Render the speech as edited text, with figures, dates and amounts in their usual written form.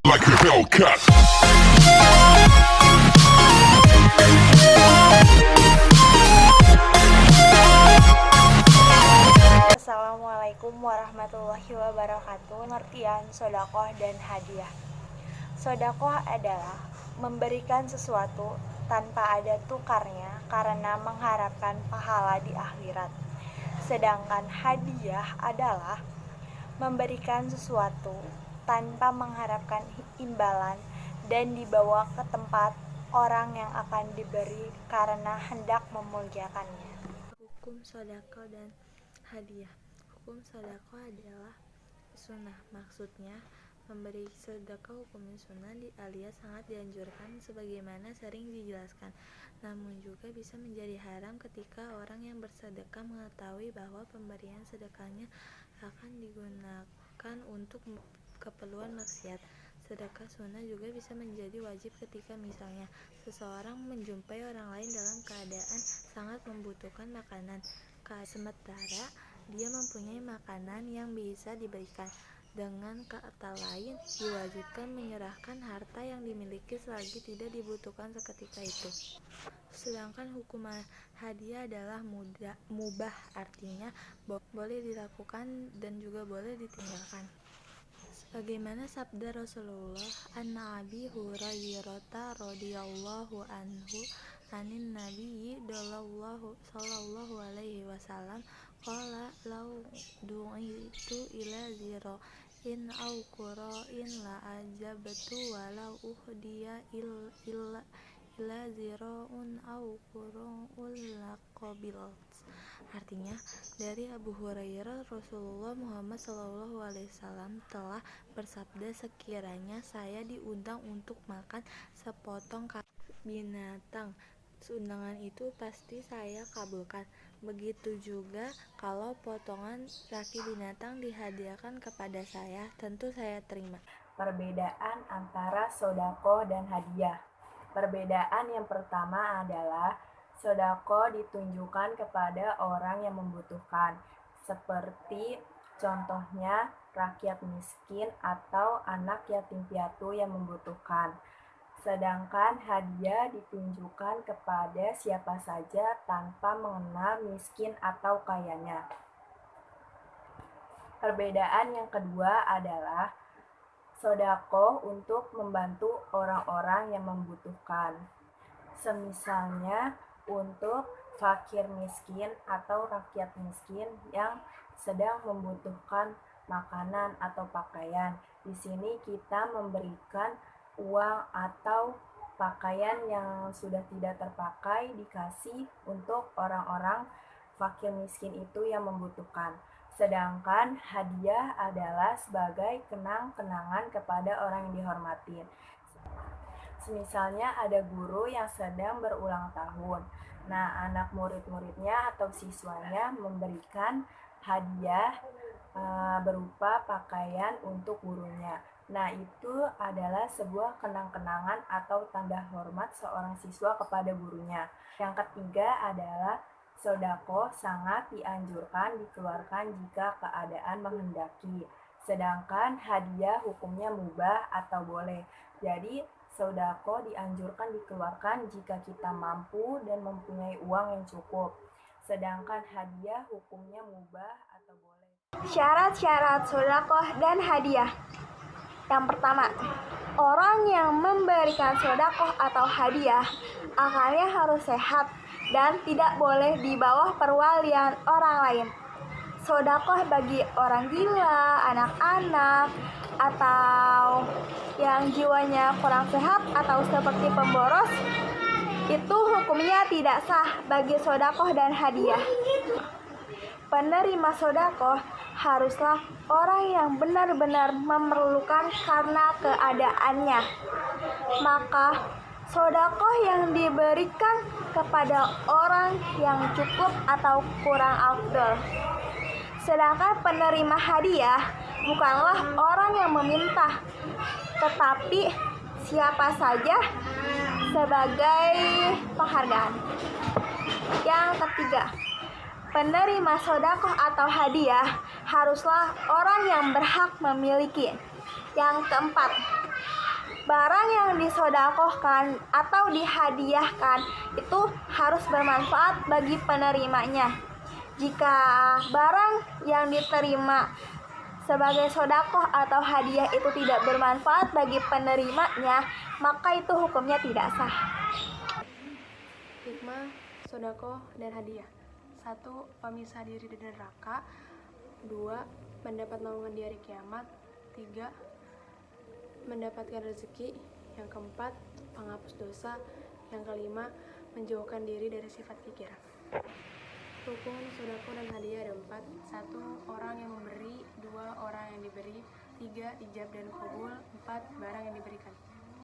like a Hellcat. Assalamualaikum warahmatullahi wabarakatuh. Pengertian sodakoh dan hadiah. Sodakoh adalah memberikan sesuatu tanpa ada tukarnya karena mengharapkan pahala di akhirat. Sedangkan hadiah adalah memberikan sesuatu tanpa mengharapkan imbalan dan dibawa ke tempat orang yang akan diberi karena hendak memuliakannya. Hukum sedekah dan hadiah. Hukum sedekah adalah sunnah. Maksudnya, memberi sedekah hukumnya sunnah alias sangat dianjurkan sebagaimana sering dijelaskan. Namun juga bisa menjadi haram ketika orang yang bersedekah mengetahui bahwa pemberian sedekahnya akan digunakan untuk keperluan maksiat. Sedekah sunnah juga bisa menjadi wajib ketika misalnya seseorang menjumpai orang lain dalam keadaan sangat membutuhkan makanan, sementara dia mempunyai makanan yang bisa diberikan. Dengan kata lain, diwajibkan menyerahkan harta yang dimiliki selagi tidak dibutuhkan seketika itu. Sedangkan hukum hadiah adalah mubah, artinya boleh dilakukan dan juga boleh ditinggalkan. Bagaimana sabda Rasulullah An-Abi Hurairah radhiyallahu anhu anin Nabi sallallahu alaihi wasallam qala law du'itu ila zira'in aw qura'in la ajabtu walau uhdiya ila zira'un aw qura'un laqabilt. Artinya, dari Abu Hurairah, Rasulullah Muhammad SAW telah bersabda, sekiranya saya diundang untuk makan sepotong kaki binatang, undangan itu pasti saya kabulkan. Begitu juga kalau potongan kaki binatang dihadiahkan kepada saya, tentu saya terima. Perbedaan antara sodako dan hadiah. Perbedaan yang pertama adalah sodako ditunjukkan kepada orang yang membutuhkan, seperti contohnya rakyat miskin atau anak yatim piatu yang membutuhkan. Sedangkan hadiah ditunjukkan kepada siapa saja tanpa mengenal miskin atau kayanya. Perbedaan yang kedua adalah sodako untuk membantu orang-orang yang membutuhkan. Semisalnya untuk fakir miskin atau rakyat miskin yang sedang membutuhkan makanan atau pakaian. Di sini kita memberikan uang atau pakaian yang sudah tidak terpakai dikasih untuk orang-orang fakir miskin itu yang membutuhkan. Sedangkan hadiah adalah sebagai kenang-kenangan kepada orang yang dihormati. Misalnya ada guru yang sedang berulang tahun. Nah, anak murid-muridnya atau siswanya memberikan hadiah berupa pakaian untuk gurunya. Nah, itu adalah sebuah kenang-kenangan atau tanda hormat seorang siswa kepada gurunya. Yang ketiga adalah sodako sangat dianjurkan dikeluarkan jika keadaan menghendaki. Sedangkan hadiah hukumnya mubah atau boleh. Jadi, sodako dianjurkan dikeluarkan jika kita mampu dan mempunyai uang yang cukup. Sedangkan hadiah hukumnya mubah atau boleh. Syarat-syarat sodakoh dan hadiah. Yang pertama, orang yang memberikan sodakoh atau hadiah akalnya harus sehat dan tidak boleh di bawah perwalian orang lain. Sodakoh bagi orang gila, anak-anak, atau yang jiwanya kurang sehat atau seperti pemboros, itu hukumnya tidak sah bagi sodakoh dan hadiah. Penerima sodakoh haruslah orang yang benar-benar memerlukan karena keadaannya. Maka sodakoh yang diberikan kepada orang yang cukup atau kurang afdol. Sedangkan penerima hadiah bukanlah orang yang meminta, tetapi siapa saja sebagai penghargaan. Yang ketiga, penerima sodakoh atau hadiah haruslah orang yang berhak memiliki. Yang keempat, barang yang disodakohkan atau dihadiahkan itu harus bermanfaat bagi penerimanya. Jika barang yang diterima sebagai sodakoh atau hadiah itu tidak bermanfaat bagi penerimanya, maka itu hukumnya tidak sah. Hikmah sodakoh dan hadiah. 1. Pemisah diri dari neraka. 2. Mendapat naungan di hari kiamat. 3. Mendapatkan rezeki. Yang keempat, penghapus dosa. Yang kelima, menjauhkan diri dari sifat pikiran. Rukun sodakoh dan hadiah ada 4. 1. Orang yang memberi. 2. Orang yang diberi. 3. Ijab dan qabul. 4. Barang yang diberikan.